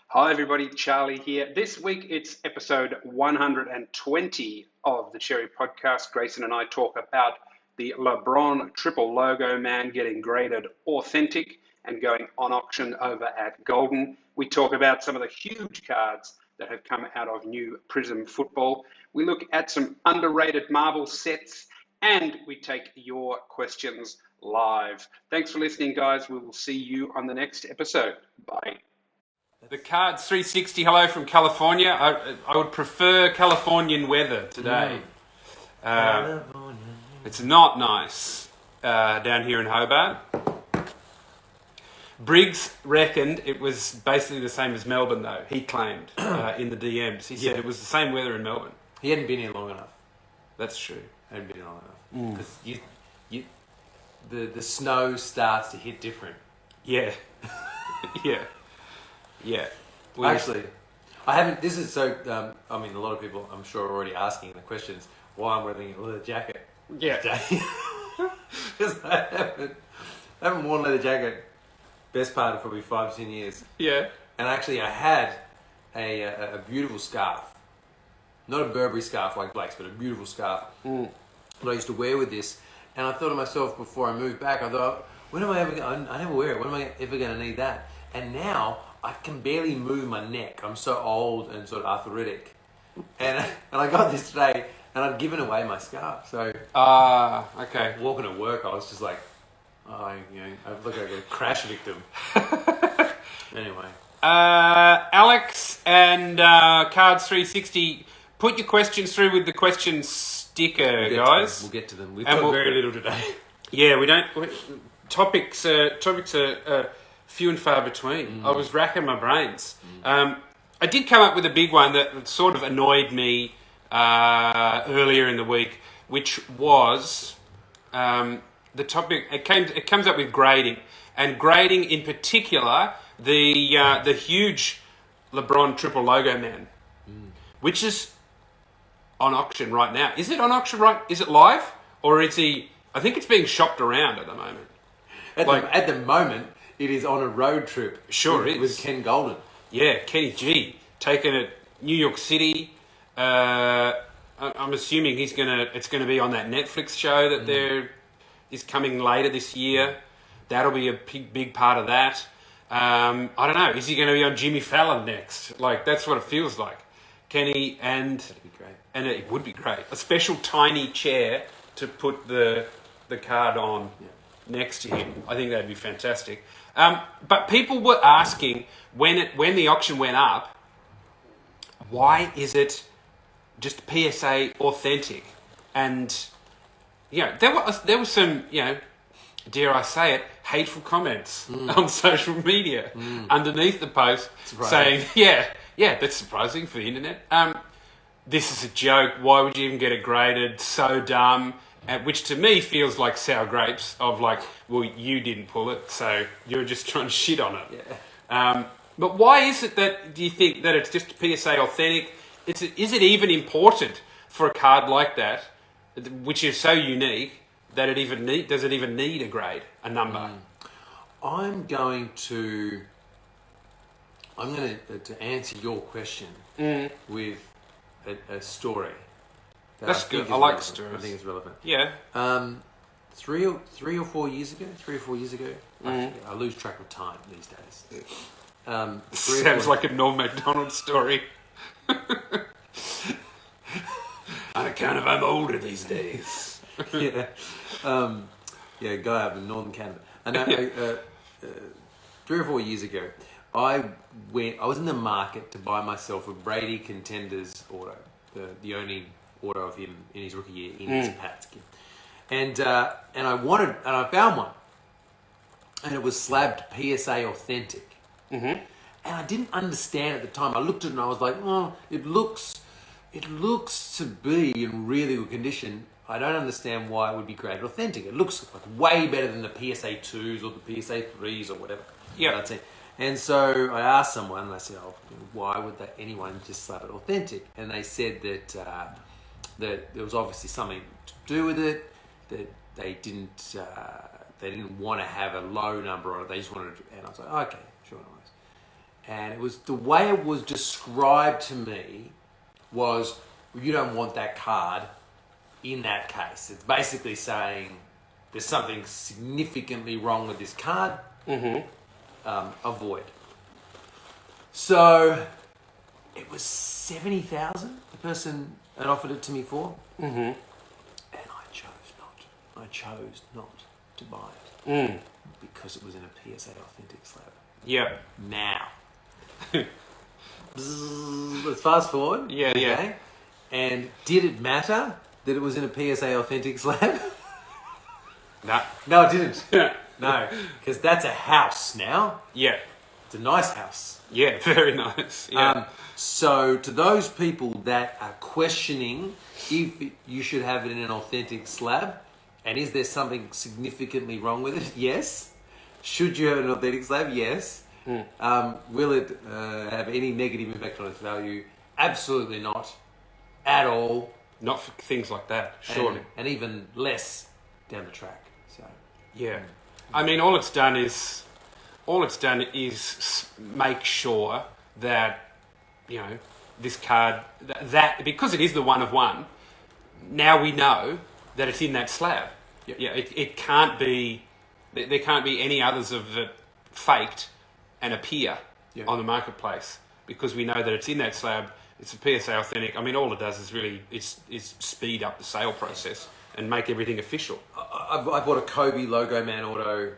Hi, everybody. Charlie here. This week it's episode 120 of the Cherry Podcast. Grayson and I talk about the Lebron Triple Logo man getting graded authentic and going on auction over at Golden. We talk about some of the huge cards that have come out of new Prizm football. We look at some underrated Marvel sets and we take your questions live. Thanks for listening, guys. We will see you on the next episode. Bye. The Cards 360, hello from California. I would prefer Californian weather today. It's not nice down here in Hobart. Briggs reckoned it was basically the same as Melbourne, though. He claimed in the DMs. He said it was the same weather in Melbourne. He hadn't been here long enough. That's true. Hadn't been here long enough. Because the snow starts to hit different. Yeah. Yeah. Actually, I haven't. This is so. I mean, a lot of people, I'm sure, are already asking the questions why I'm wearing a leather jacket. Yeah. Because I haven't worn a leather jacket. Best part of probably 5-10 years. Yeah. And actually, I had a beautiful scarf, not a Burberry scarf like Blake's, but a beautiful scarf that I used to wear with this. And I thought to myself before I moved back, I thought, when am I ever? I never wear it. When am I ever going to need that? And now I can barely move my neck. I'm so old and sort of arthritic. And I got this today, and I'd given away my scarf. So okay. Walking to work, I was just like, I look like a crash victim. Anyway. Alex and Cards 360, put your questions through with the question sticker, guys. We'll get to them. We've got very little today. Yeah, we don't. Topics are few and far between. I was racking my brains. I did come up with a big one that sort of annoyed me earlier in the week, which was the topic. It comes up with grading, and grading in particular the huge Lebron Triple Logo man, which is on auction right now. Is it on auction right? Is it live, or is he? I think it's being shopped around at the moment. At the moment, it is on a road trip. Sure is. With Ken Golden. Yeah, Kenny G taking it New York City. I'm assuming it's gonna be on that Netflix show that is coming later this year. That'll be a big part of that. I don't know. Is he going to be on Jimmy Fallon next? Like, that's what it feels like. Kenny and that'd be great. And it would be great. A special tiny chair to put the card on next to him. I think that'd be fantastic. But people were asking when the auction went up, why is it just PSA authentic? And there was some, dare I say it, hateful comments on social media underneath the post saying, yeah, that's surprising for the internet. This is a joke. Why would you even get it graded? So dumb. Which to me feels like sour grapes of like, well, you didn't pull it, so you're just trying to shit on it. Yeah. But why is it do you think that it's just PSA authentic? Is it even important for a card like that, which is so unique, that does it even need a grade, a number? I'm going to answer your question with a story. That's good. I like stories. I think it's relevant. Yeah. 3 or 4 years ago, I lose track of time these days. Sounds like a Norm MacDonald story. On account of I'm older these days. Yeah. Guy up in northern Canada. And 3 or 4 years ago, I was in the market to buy myself a Brady Contenders auto, the only auto of him in his rookie year in his Pats kit. And I found one, and it was slabbed PSA authentic. And I didn't understand at the time. I looked at it and I was like, oh, it looks to be in really good condition. I don't understand why it would be graded authentic. It looks like way better than the PSA 2s or the PSA 3s or whatever. Yeah. And so I asked someone, and I said, why would anyone just slap it authentic? And they said that there was obviously something to do with it, that they didn't want to have a low number on it. They just wanted to, and I was like, okay, sure, no worries. And it was the way it was described to me was, you don't want that card in that case. It's basically saying there's something significantly wrong with this card. Avoid. So it was 70,000 the person had offered it to me for. And I chose not. I chose not to buy it because it was in a PSA authentic slab. Yeah. Now, let's fast forward. Yeah, yeah. And did it matter that it was in a PSA authentic slab? Nah. No, it didn't. No, because that's a house now. Yeah. It's a nice house. Yeah, very nice. Yeah. So to those people that are questioning if you should have it in an authentic slab, and is there something significantly wrong with it? Yes. Should you have an authentic slab? Yes. Will it have any negative impact on its value? Absolutely not. At all. Not for things like that, surely. And even less down the track. So yeah. I mean, all it's done is make sure that, you know, this card, that because it is the one of one, now we know that it's in that slab. Yep. Yeah, it can't be, there can't be any others of it faked and appear on the marketplace, because we know that it's in that slab. It's a PSA authentic. I mean, all it does is really is speed up the sale process and make everything official. I bought a Kobe Logo Man Auto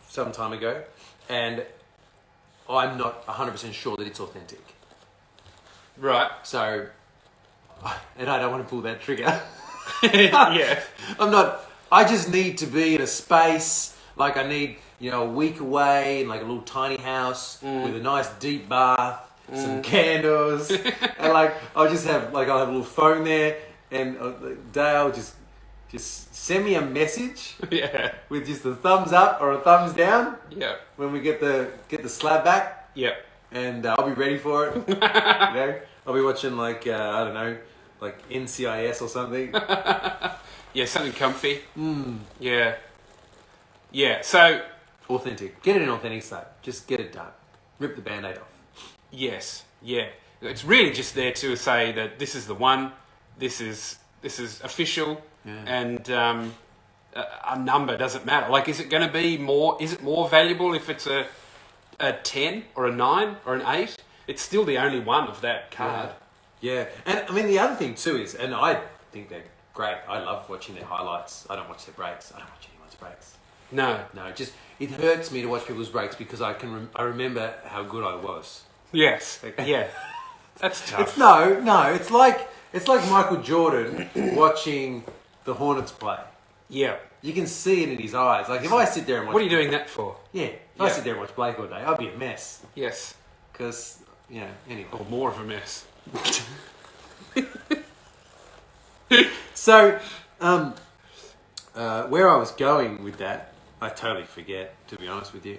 some time ago, and I'm not 100% sure that it's authentic. Right. So, and I don't want to pull that trigger. Yeah. I'm not. I just need to be in a space, like I need, you know, a week away in like a little tiny house with a nice deep bath, some candles, and like I'll have a little phone there, and Dale just send me a message with just a thumbs up or a thumbs down when we get the slab back, and I'll be ready for it. You know, I'll be watching like I don't know, like NCIS or something. Yeah, something comfy. Yeah. Yeah, so authentic. Get it in authentic slab. Just get it done. Rip the Band-Aid off. Yes. Yeah. It's really just there to say that this is the one, this is official, and a number doesn't matter. Like, is it going to be more? Is it more valuable if it's a 10 or a 9 or an 8? It's still the only one of that card. Yeah. And I mean, the other thing too is, and I think they're great. I love watching their highlights. I don't watch their breaks. I don't watch anyone's breaks. No. Just it hurts me to watch people's breaks because I remember how good I was. Yes. Yeah. That's tough. It's like Michael Jordan watching the Hornets play. Yeah. You can see it in his eyes. Like if I sit there and watch... What are you doing that for? Yeah. If I sit there and watch Blake all day, I'd be a mess. Yes. Because, you know, anyway. Or more of a mess. So, where I was going with that, I totally forget, to be honest with you.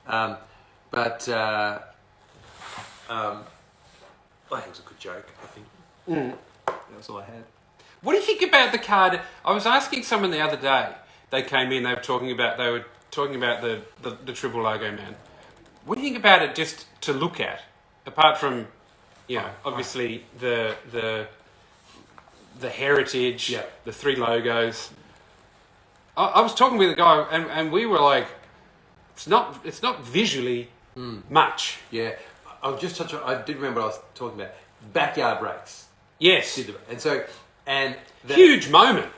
But I think it was a good joke, I think. That was all I had. What do you think about the card? I was asking someone the other day. They came in, they were talking about the Triple Logo Man. What do you think about it just to look at? Apart from, you know, obviously the heritage, the 3 logos. I was talking with a guy, and we were like, it's not visually much. Yeah, I'll just touch on. I did remember what I was talking about. Backyard breaks. Yes, huge moment,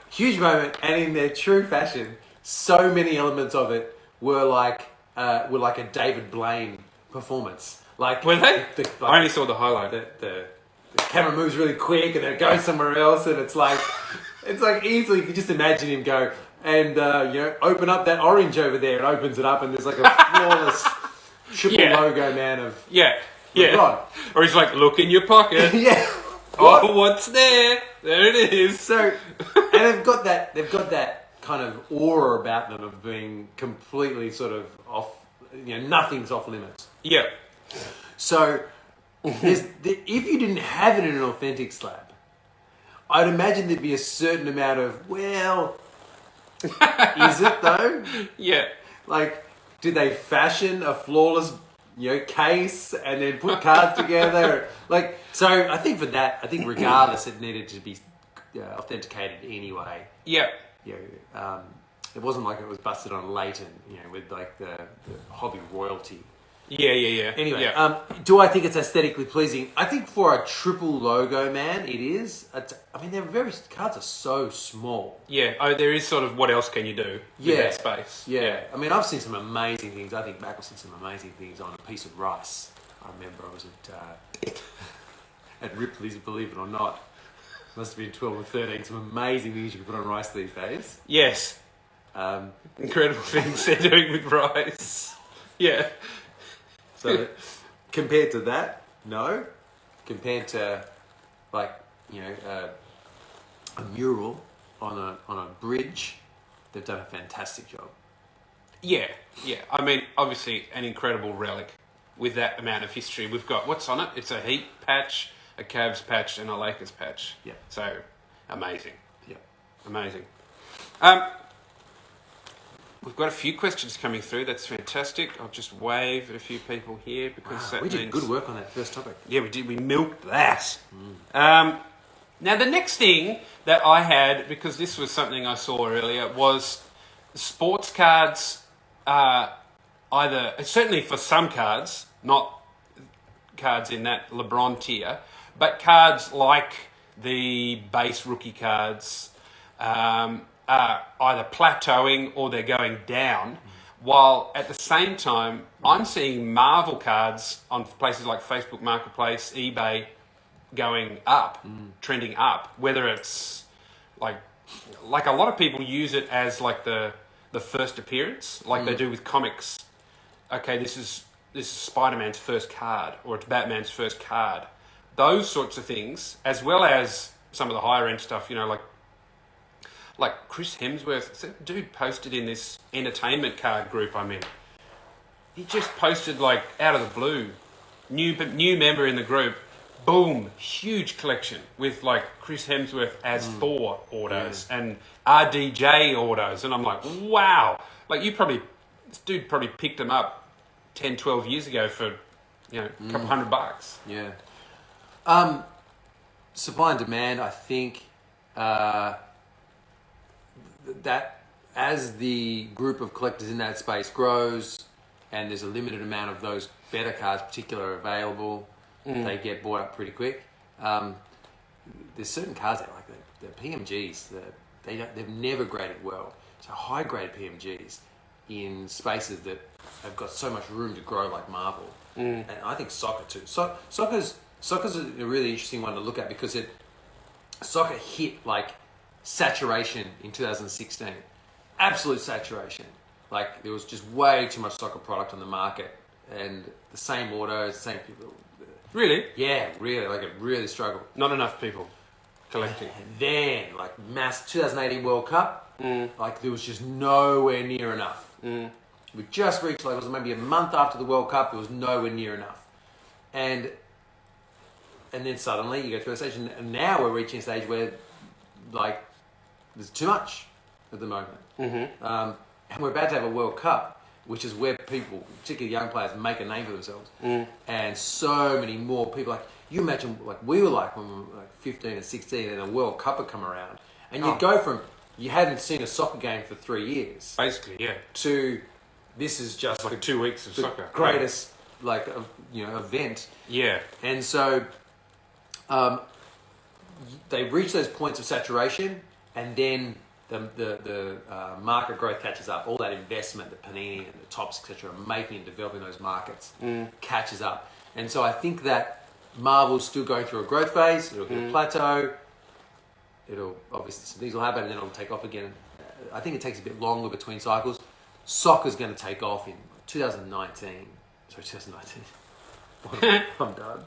and in their true fashion, so many elements of it were like a David Blaine performance. Like were they? I only saw the highlight. The camera moves really quick, and then it goes somewhere else, and it's like easily you can just imagine him go and you know, open up that orange over there, and opens it up, and there's like a flawless triple logo man of LeBron. Or he's like, look in your pocket. Oh, what's there? There it is. So, and they've got that kind of aura about them of being completely sort of off. You know, nothing's off limits. Yeah. So, if you didn't have it in an authentic slab, I'd imagine there'd be a certain amount of, well, is it though? Yeah. Like, did they fashion a flawless, case and then put cards together? Like, so I think for that, regardless, it needed to be authenticated anyway. Yeah. It wasn't like it was busted on latent, with like the hobby royalty. Yeah. Anyway, do I think it's aesthetically pleasing? I think for a triple logo, man, it is. Cards are so small. Yeah. Oh, there is sort of what else can you do with that space? Yeah. I mean, I've seen some amazing things. I think Mac has seen some amazing things on a piece of rice. I remember I was at Ripley's, believe it or not. Must have been 12 or 13. Some amazing things you can put on rice these days. Yes. Incredible things they're doing with rice. Yeah. So compared to that, no. Compared to a mural on a bridge, they've done a fantastic job. Yeah. I mean, obviously, an incredible relic with that amount of history. We've got, what's on it? It's a Heat patch, a Cavs patch, and a Lakers patch. Yeah. So, amazing. Yeah. Amazing. We've got a few questions coming through. That's fantastic. I'll just wave at a few people here because we did good work on that first topic. Yeah, we did. We milked that. Now, the next thing that I had, because this was something I saw earlier, was sports cards. Either certainly for some cards, not cards in that LeBron tier, but cards like the base rookie cards. Are either plateauing or they're going down, while at the same time I'm seeing Marvel cards on places like Facebook Marketplace, eBay going up, trending up, whether it's like a lot of people use it as like the first appearance, like they do with comics. Okay, this is Spider-Man's first card, or it's Batman's first card. Those sorts of things, as well as some of the higher end stuff, like Chris Hemsworth, that dude posted in this entertainment card group I'm in. He just posted like out of the blue, new member in the group, boom, huge collection with like Chris Hemsworth as Thor autos and RDJ autos, and I'm like, wow, like this dude probably picked them up 10, 12 years ago for a couple $100. Yeah. Supply and demand, I think. That as the group of collectors in that space grows and there's a limited amount of those better cards particularly available, they get bought up pretty quick. There's certain cards that like the PMGs, they've never graded well. So high grade PMGs in spaces that have got so much room to grow like Marvel. And I think soccer too. Soccer's a really interesting one to look at because soccer hit like saturation in 2016. Absolute saturation. Like there was just way too much soccer product on the market and the same autos, the same people. Really? Yeah, really. Like it really struggled. Not enough people collecting. And then like mass 2018 World Cup, like there was just nowhere near enough. We just reached like it was maybe a month after the World Cup, it was nowhere near enough. And then suddenly you go through a stage and now we're reaching a stage where like there's too much at the moment. And we're about to have a World Cup, which is where people, particularly young players, make a name for themselves. And so many more people, like you imagine like we were like when we were like 15 and 16 and a World Cup would come around. And you'd go from, you hadn't seen a soccer game for 3 years. Basically, yeah. To, this is just like 2 weeks of soccer. Greatest event. Yeah. And so they reach those points of saturation, and then the market growth catches up. All that investment that Panini and the Tops, etc., are making and developing those markets catches up. And so I think that Marvel's still going through a growth phase. It'll hit a plateau. It'll obviously some things will happen, and then it'll take off again. I think it takes a bit longer between cycles. Soccer's going to take off in 2019. Sorry, 2019. I'm done.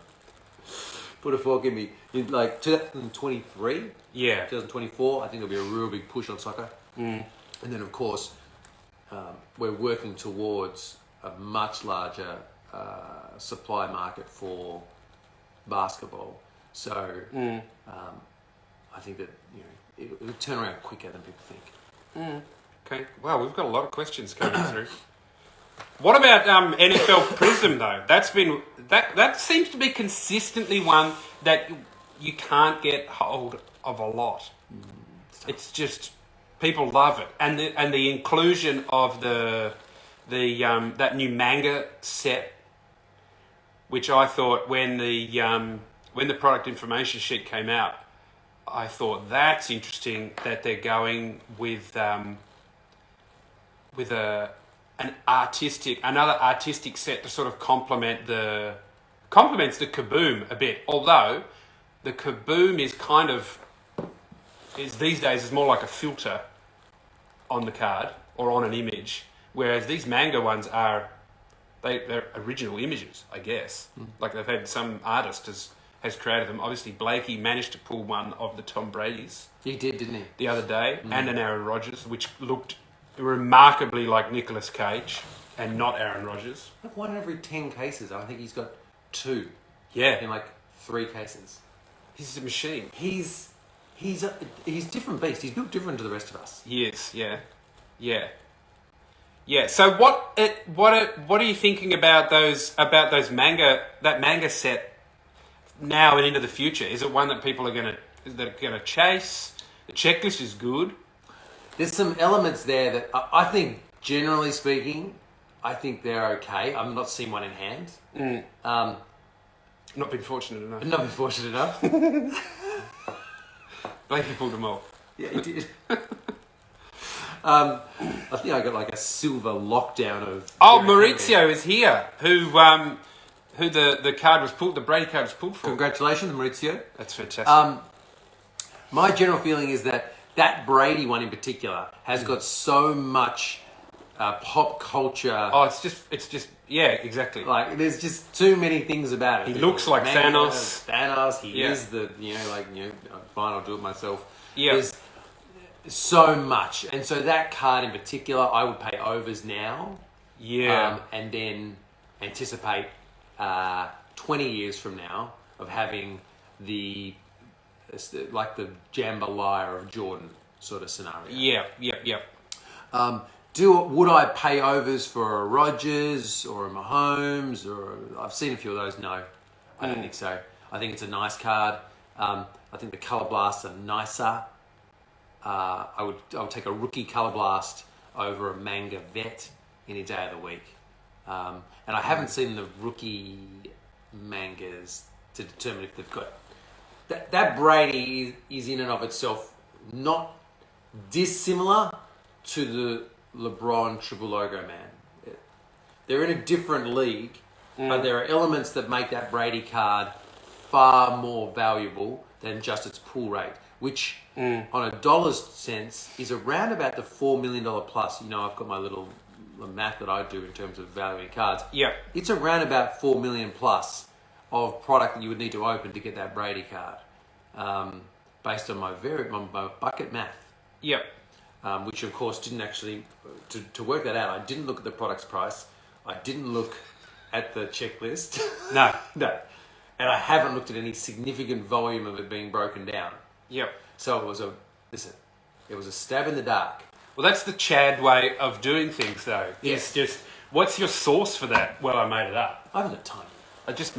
Put a fork in me. In like 2023, 2024, I think there'll be a real big push on soccer. And then, of course, we're working towards a much larger supply market for basketball. So I think that it'll turn around quicker than people think. Okay. Wow, we've got a lot of questions coming through. What about NFL Prizm though? That seems to be consistently one that you can't get hold of a lot. It's just people love it, and the inclusion of the that new manga set, which I thought when the product information sheet came out, I thought that's interesting that they're going with another artistic set to sort of complements the Kaboom a bit. Although the Kaboom is these days is more like a filter on the card or on an image, whereas these manga ones they're original images, I guess. Like they've had some artist has created them. Obviously, Blakey managed to pull one of the Tom Brady's. He did, didn't he? The other day, and an Aaron Rodgers, which looked remarkably like Nicolas Cage and not Aaron Rodgers. Like 1 in every 10 cases. I think he's got 2. Yeah. In like 3 cases. He's a machine. He's different beast. He's built different to the rest of us. He is, yeah. So what are you thinking about those manga set now and into the future? Is it one that people are gonna chase? The checklist is good. There's some elements there that I think, generally speaking, I think they're okay. I've not seen one in hand. Not been fortunate enough. Not been fortunate enough. Blakey pulled them off. Yeah, he did. I think I got like a silver lockdown of. Oh, Maurizio is here. Who the card was pulled? The Brady card was pulled for. Congratulations, Maurizio. That's fantastic. My general feeling is that Brady one in particular has got so much pop culture. Oh, it's just yeah, exactly. Like there's just too many things about it. He looks like Thanos. Thanos. He is fine. I'll do it myself. Yeah. There's so much, and so that card in particular, I would pay overs now. Yeah. And then anticipate 20 years from now of having the jambalaya of Jordan sort of scenario. Yeah. Would I pay overs for a Rodgers or a Mahomes? Or I've seen a few of those. No, I don't think so. I think it's a nice card. I think the Color Blasts are nicer. I would take a rookie Color Blast over a Manga Vet any day of the week. And I haven't seen the rookie mangas to determine if they've got that Brady is in and of itself not dissimilar to the LeBron Triple Logo man. They're in a different league, but there are elements that make that Brady card far more valuable than just its pull rate, which on a dollar's sense is around about the $4 million plus. You know, I've got my little math that I do in terms of valuing cards. Yeah. It's around about 4 million plus of product that you would need to open to get that Brady card, based on my bucket math. Yep. Which of course didn't actually, to work that out, I didn't look at the product's price. I didn't look at the checklist. No. No. And I haven't looked at any significant volume of it being broken down. Yep. So it was a stab in the dark. Well, that's the Chad way of doing things, though. Yes. It's just, what's your source for that? Well, I made it up. I haven't got time. I just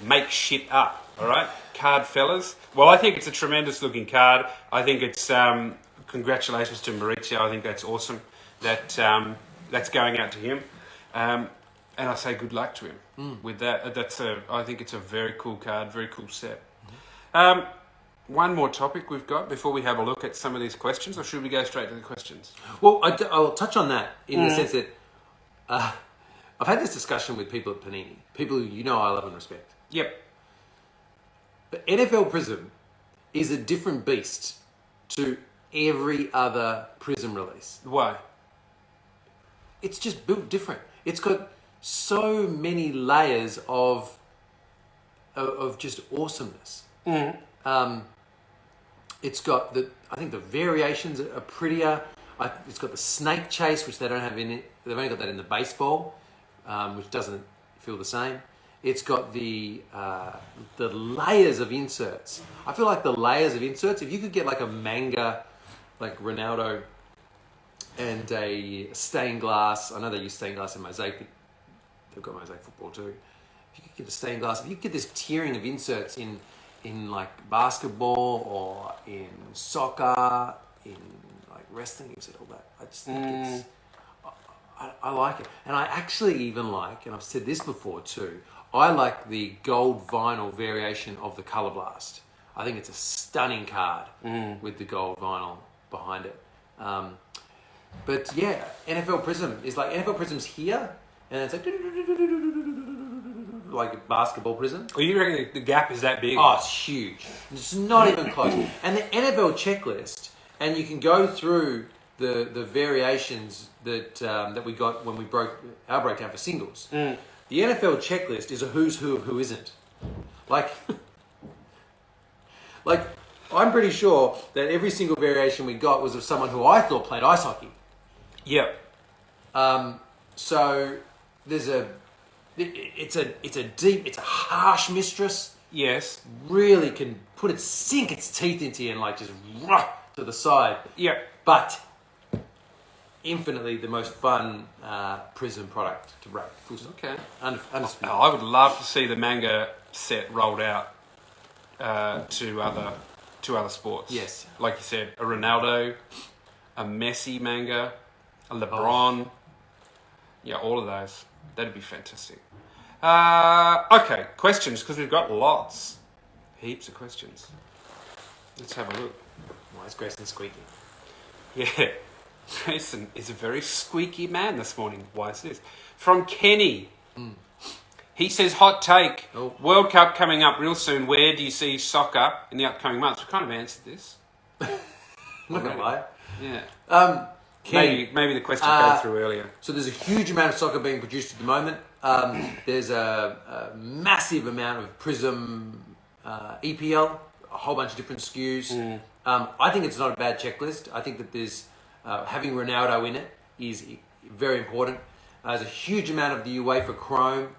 make shit up. All right, card fellas. Well, I think it's a tremendous looking card. I think it's congratulations to Maurizio. I think that's awesome. That's going out to him, and I say good luck to him with that. I think it's a very cool card, very cool set. One more topic we've got before we have a look at some of these questions, or should we go straight to the questions? Well, I'll touch on that in the sense that I've had this discussion with people at Panini, people who I love and respect. Yep. But NFL Prizm is a different beast to every other Prizm release. Why? It's just built different. It's got so many layers of just awesomeness. It's got I think the variations are prettier. It's got the snake chase, which they don't have in it. They've only got that in the baseball, which doesn't feel the same. It's got the layers of inserts. I feel like the layers of inserts, if you could get like a manga, like Ronaldo and a stained glass. I know they use stained glass in Mosaic. But they've got Mosaic football too. If you could get a stained glass, if you could get this tiering of inserts in like basketball or in soccer, in like wrestling, you said all that. I just think it's. I like it, and I actually even like, and I've said this before too. I like the gold vinyl variation of the Color Blast. I think it's a stunning card with the gold vinyl behind it. But yeah, NFL Prizm is like NFL Prizm's here, and it's like a basketball Prizm. Well, you reckon the gap is that big? Oh, it's huge. It's not even close. And the NFL checklist, and you can go through the variations that we got when we broke our breakdown for singles. The NFL checklist is a who's who of who isn't. Like I'm pretty sure that every single variation we got was of someone who I thought played ice hockey. Yep. So there's it's a harsh mistress. Yes. Really can sink its teeth into you and like just to the side. Yep. But infinitely the most fun Prizm product to break. Okay. Undisputed. I would love to see the manga set rolled out to other sports. Yes. Like you said, a Ronaldo, a Messi manga, a LeBron. Yeah, all of those. That'd be fantastic. Okay, questions, because we've got lots. Heaps of questions. Let's have a look. Why is Grayson squeaky? Yeah. Grayson is a very squeaky man this morning. Why is this? From Kenny. He says, hot take. Oh. World Cup coming up real soon. Where do you see soccer in the upcoming months? We kind of answered this. I'm not going to lie. Yeah. Kenny, Maybe the question came through earlier. So there's a huge amount of soccer being produced at the moment. There's a massive amount of Prizm EPL, a whole bunch of different SKUs. I think it's not a bad checklist. I think that there's having Ronaldo in it is very important. There's a huge amount of the UEFA Chrome,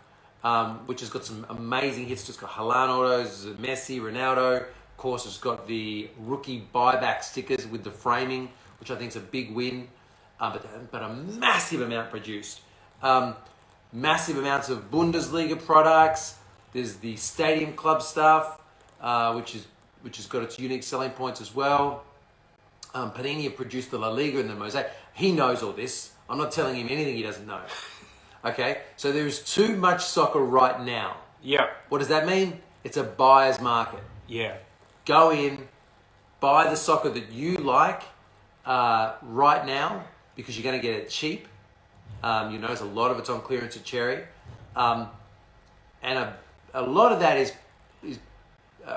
which has got some amazing hits. It's got Haaland autos, Messi, Ronaldo. Of course, it's got the rookie buyback stickers with the framing, which I think is a big win. But a massive amount produced. Massive amounts of Bundesliga products. There's the Stadium Club stuff, which has got its unique selling points as well. Panini have produced the La Liga and the Mosaic. He knows all this. I'm not telling him anything he doesn't know. Okay, so there is too much soccer right now. Yeah. What does that mean? It's a buyer's market. Yeah. Go in, buy the soccer that you like right now because you're going to get it cheap. You notice a lot of it's on clearance at Cherry. And a lot of that is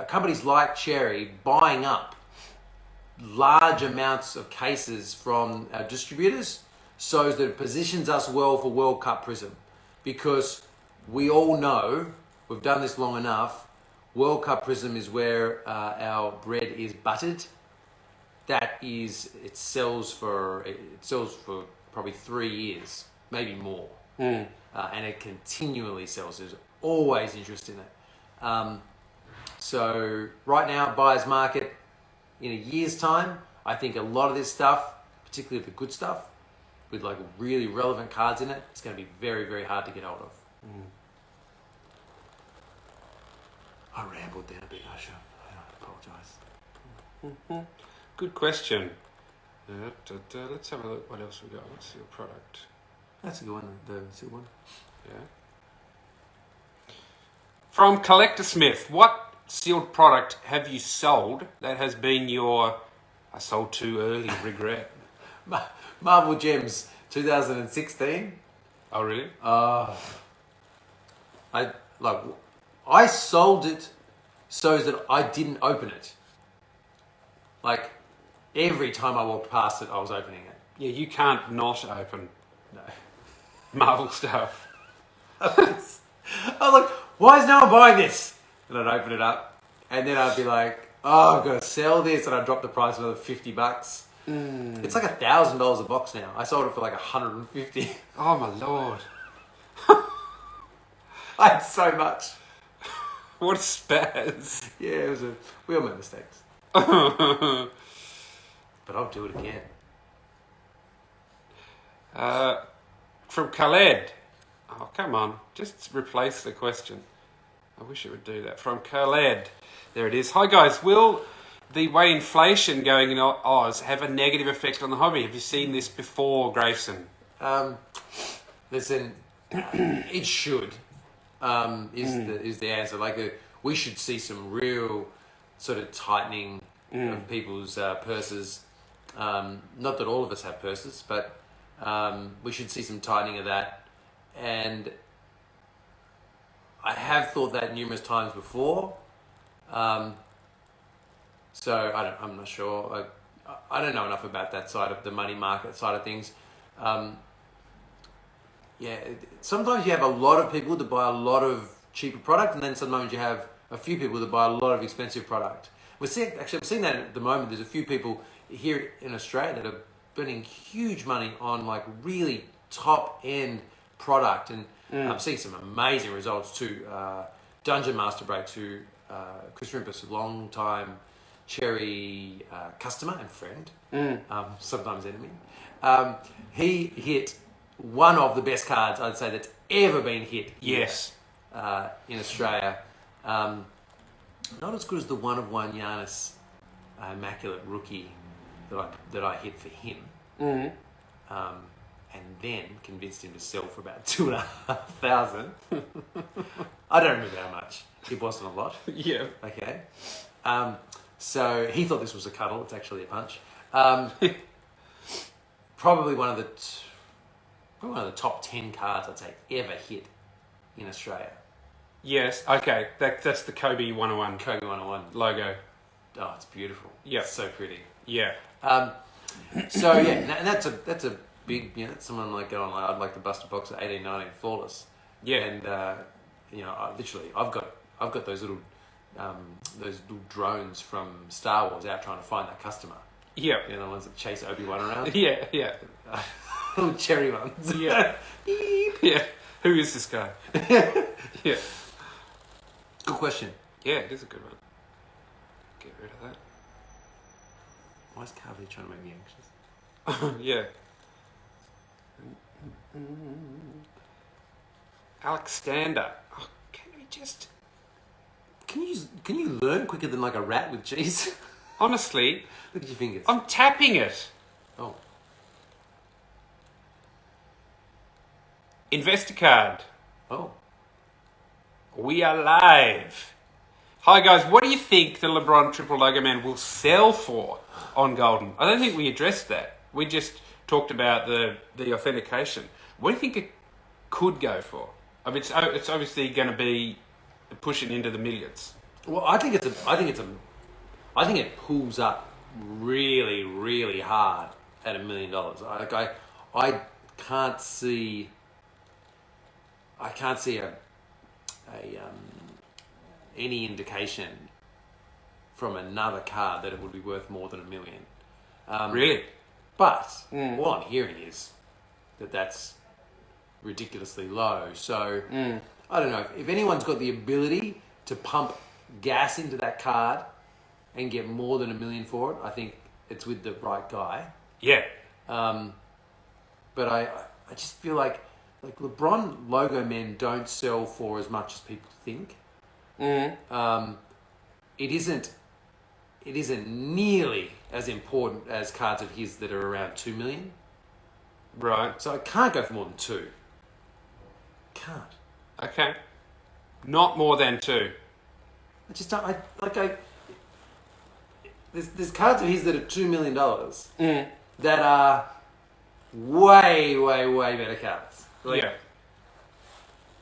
companies like Cherry buying up large amounts of cases from our distributors so that it positions us well for World Cup Prizm. Because we all know, we've done this long enough, World Cup Prizm is where our bread is buttered. It sells for probably 3 years, maybe more. And it continually sells. There's always interest in it. So right now, buyer's market, in a year's time, I think a lot of this stuff, particularly the good stuff, with like really relevant cards in it, it's going to be very, very hard to get hold of. I rambled there a bit, Usher. I apologise. Good question. Let's have a look. What else we got? What's your product? That's a good one, the silver one. Yeah. From Collector Smith, what sealed product have you sold that has been your I sold too early regret? Marvel Gems 2016. Oh, really? I sold it so that I didn't open it. Like every time I walked past it, I was opening it. Yeah, you can't not open No. Marvel stuff. I was like, why is no one buying this? And I'd open it up, and then I'd be like, oh, I've got to sell this, and I'd drop the price another $50. It's like $1,000 a box now. I sold it for like $150. Oh my lord! I had so much. What a spaz! Yeah, we all make mistakes. But I'll do it again. From Khaled. Oh, come on. Just replace the question. I wish it would do that. From Khaled. There it is. Hi, guys. Will the way inflation going in Oz have a negative effect on the hobby? Have you seen this before, Grayson? Listen, it should, is the answer. Like, we should see some real sort of tightening of people's purses. Not that all of us have purses, but we should see some tightening of that. And I have thought that numerous times before. So I'm not sure. I don't know enough about that side of the money market side of things. Sometimes you have a lot of people that buy a lot of cheaper product, and then sometimes you have a few people that buy a lot of expensive product. I'm seeing that at the moment. There's a few people here in Australia that are spending huge money on like really top end product, and I'm seeing some amazing results too. Dungeon Master Break to Chris Rimpus, a long time Cherry customer and friend, sometimes enemy. He hit one of the best cards I'd say that's ever been hit. Yes. In Australia. Not as good as the 1/1 Giannis Immaculate Rookie that I hit for him. And then convinced him to sell for about 2,500. I don't remember how much. It wasn't a lot. Yeah. Okay. So he thought this was a cuddle. It's actually a punch. Probably one of the top 10 cards I'd say ever hit in Australia. Yes. Okay. That's the Kobe 101. Kobe 101 logo. Oh, it's beautiful. Yeah. It's so pretty. Yeah. So yeah, and that's a big. That's someone like going like, I'd like to bust a box at 1819 flawless. Yeah. And I've got those little drones from Star Wars out trying to find that customer. Yeah. The ones that chase Obi-Wan around. Yeah. Yeah. Little cherry ones. Yeah. Beep. Yeah. Who is this guy? Yeah. Good question. Yeah, it is a good one. Get rid of that. Why is Carly trying to make me anxious? Yeah. Alexander. Oh, Can you learn quicker than like a rat with cheese? Honestly, Look at your fingers. I'm tapping it. Oh. Investor card. Oh. We are live. Hi guys, what do you think the LeBron Triple Logo Man will sell for on Golden? I don't think we addressed that. We just talked about the authentication. What do you think it could go for? I mean, it's obviously going to be pushing into the millions. Well, I think it pulls up really, really hard at $1 million. I can't see any indication from another card that it would be worth more than $1 million. Really? But all I'm hearing is that that's ridiculously low. So I don't know if anyone's got the ability to pump gas into that card and get more than $1 million for it. I think it's with the right guy. Yeah. But I just feel like LeBron logo men don't sell for as much as people think. It isn't nearly as important as cards of his that are around 2 million. Right. So I can't go for more than 2. Can't. Okay. Not more than 2. I just don't. There's cards of his that are $2 million that are way, way, way better cards. Yeah.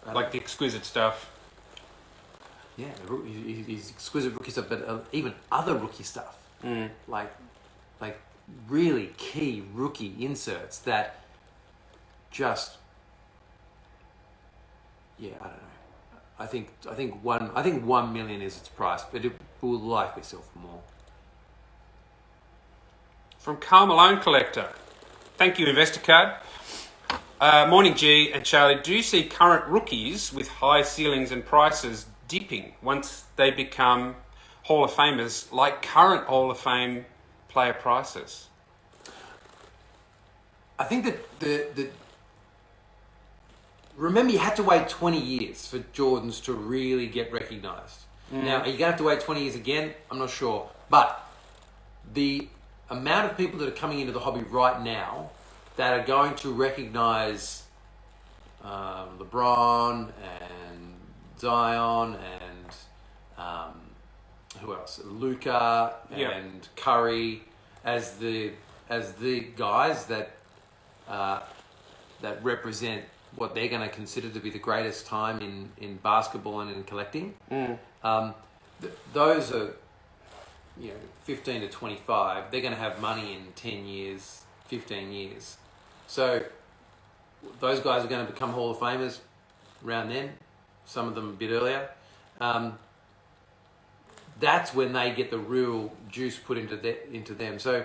Like the exquisite stuff. Yeah, he's exquisite rookie stuff, but even other rookie stuff, like really key rookie inserts that just, I don't know. I think 1 million is its price, but it will likely sell for more. From Carl Malone Collector. Thank you, Investor Card. Morning, G and Charlie. Do you see current rookies with high ceilings and prices dipping once they become Hall of Famers, like current Hall of Fame player prices? I think that remember, you had to wait 20 years for Jordans to really get recognised. Now, are you going to have to wait 20 years again? I'm not sure. But the amount of people that are coming into the hobby right now that are going to recognise LeBron and Zion and who else? Luka and Curry as the guys that represent what they're going to consider to be the greatest time in basketball and in collecting. Those are 15 to 25. They're going to have money in 10 years, 15 years. So those guys are going to become Hall of Famers around then. Some of them a bit earlier. That's when they get the real juice put into them. So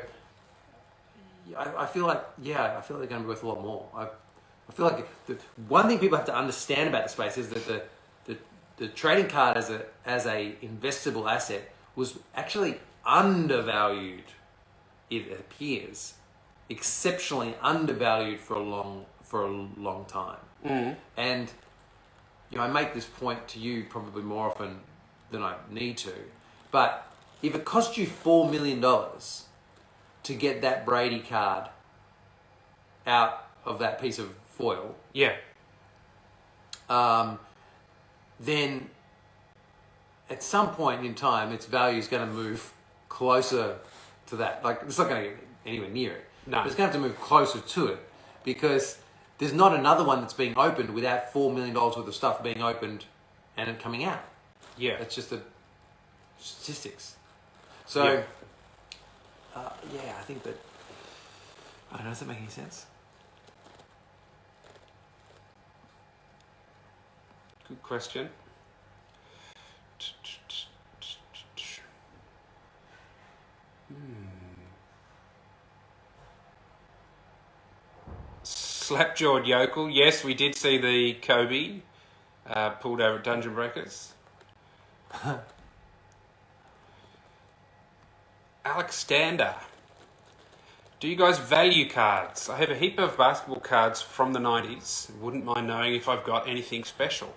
I feel like they're going to be worth a lot more. I feel like the one thing people have to understand about the space is that the trading card as a investable asset was actually undervalued. It appears exceptionally undervalued for a long time. And I make this point to you probably more often than I need to, but if it cost you $4 million to get that Brady card out of that piece of foil, then at some point in time, its value is going to move closer to that. Like, it's not going to get anywhere near it. No. But it's going to have to move closer to it because there's not another one that's being opened without $4 million worth of stuff being opened and it coming out. Yeah. That's just the statistics. So, I think that... I don't know, does that make any sense? Good question. Slapjawed Yokel. Yes, we did see the Kobe pulled over at Dungeon Breakers. Alexander. Do you guys value cards? I have a heap of basketball cards from the 90s. Wouldn't mind knowing if I've got anything special.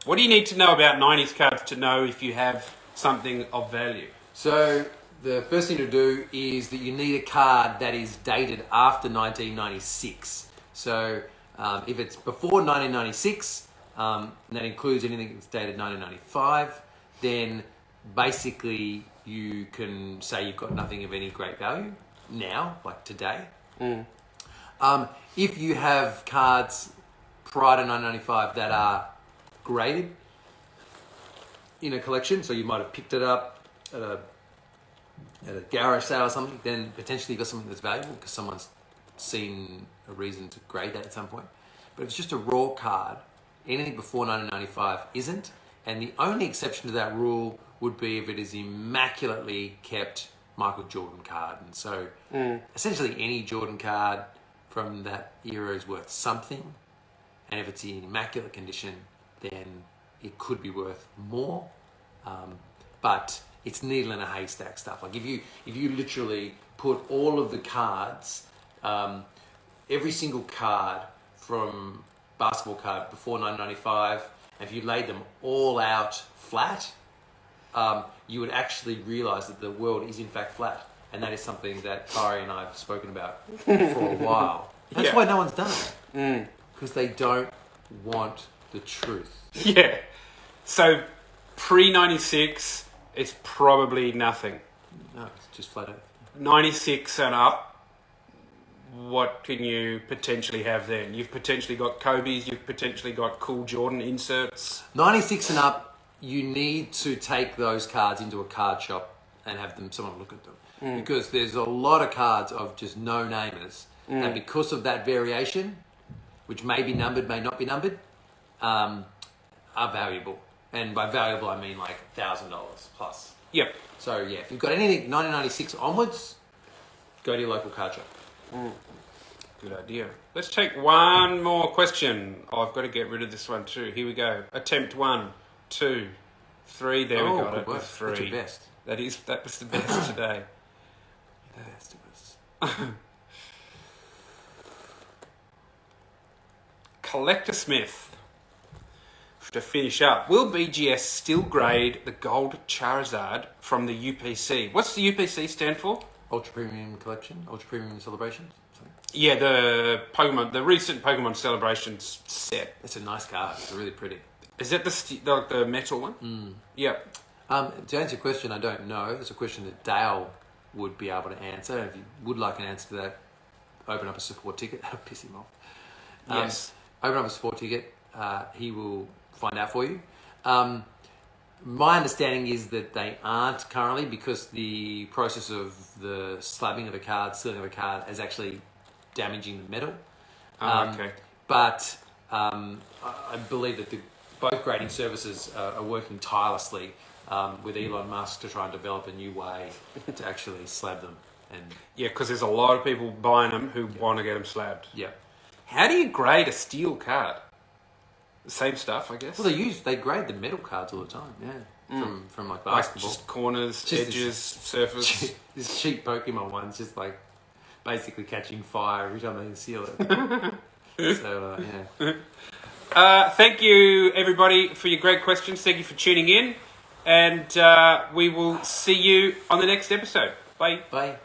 What do you need to know about 90s cards to know if you have something of value? So the first thing to do is that you need a card that is dated after 1996. So if it's before 1996, and that includes anything that's dated 1995, then basically you can say you've got nothing of any great value now, like today. If you have cards prior to 1995 that are graded in a collection, so you might have picked it up at a garage sale or something, then potentially you've got something that's valuable because someone's seen a reason to grade that at some point. But if it's just a raw card, anything before 1995 isn't, and the only exception to that rule would be if it is immaculately kept Michael Jordan card. And so essentially any Jordan card from that era is worth something, and if it's in immaculate condition, then it could be worth more. But it's needle in a haystack stuff. Like if you literally put all of the cards, every single card from basketball card before 1995, if you laid them all out flat, you would actually realize that the world is in fact flat. And that is something that Kari and I have spoken about for a while. That's why no one's done it. Because they don't want the truth. Yeah. So pre-96, it's probably nothing. No, it's just flat out. 96 and up, what can you potentially have then? You've potentially got Kobe's, you've potentially got cool Jordan inserts. 96 and up, you need to take those cards into a card shop and have someone look at them. Because there's a lot of cards of just no-namers. And because of that variation, which may be numbered, may not be numbered, are valuable. And by valuable, I mean like $1,000 plus. Yep. So yeah, if you've got anything 1996 onwards, go to your local card shop. Good idea. Let's take one more question. Oh, I've got to get rid of this one too. Here we go. Attempt 1, 2, 3. There we got it. Good work. 3. That's your best. That was the best today. The best of us. Collector Smith. To finish up, will BGS still grade the gold Charizard from the UPC? What's the UPC stand for? Ultra Premium Collection, Ultra Premium Celebrations. Sorry. Yeah, the recent Pokemon Celebrations set. It's a nice card. It's really pretty. Is that the metal one? Yeah. To answer your question, I don't know. It's a question that Dale would be able to answer. If you would like an answer to that, open up a support ticket. That'll piss him off. Yes. Open up a support ticket. He will find out for you. My understanding is that they aren't currently, because the process of the slabbing of the card, sealing of the card, is actually damaging the metal. Okay. But I believe that both grading services are working tirelessly with Elon Musk to try and develop a new way to actually slab them. And Yeah, because there's a lot of people buying them who want to get them slabbed. yeah. How do you grade a steel card? The same stuff, I guess. Well, they grade the metal cards all the time. Yeah, from like like basketball. just corners, Just edges, surface. This cheap Pokemon one's just like basically catching fire every time they seal it. So yeah. Thank you, everybody, for your great questions. Thank you for tuning in. And we will see you on the next episode. Bye. Bye.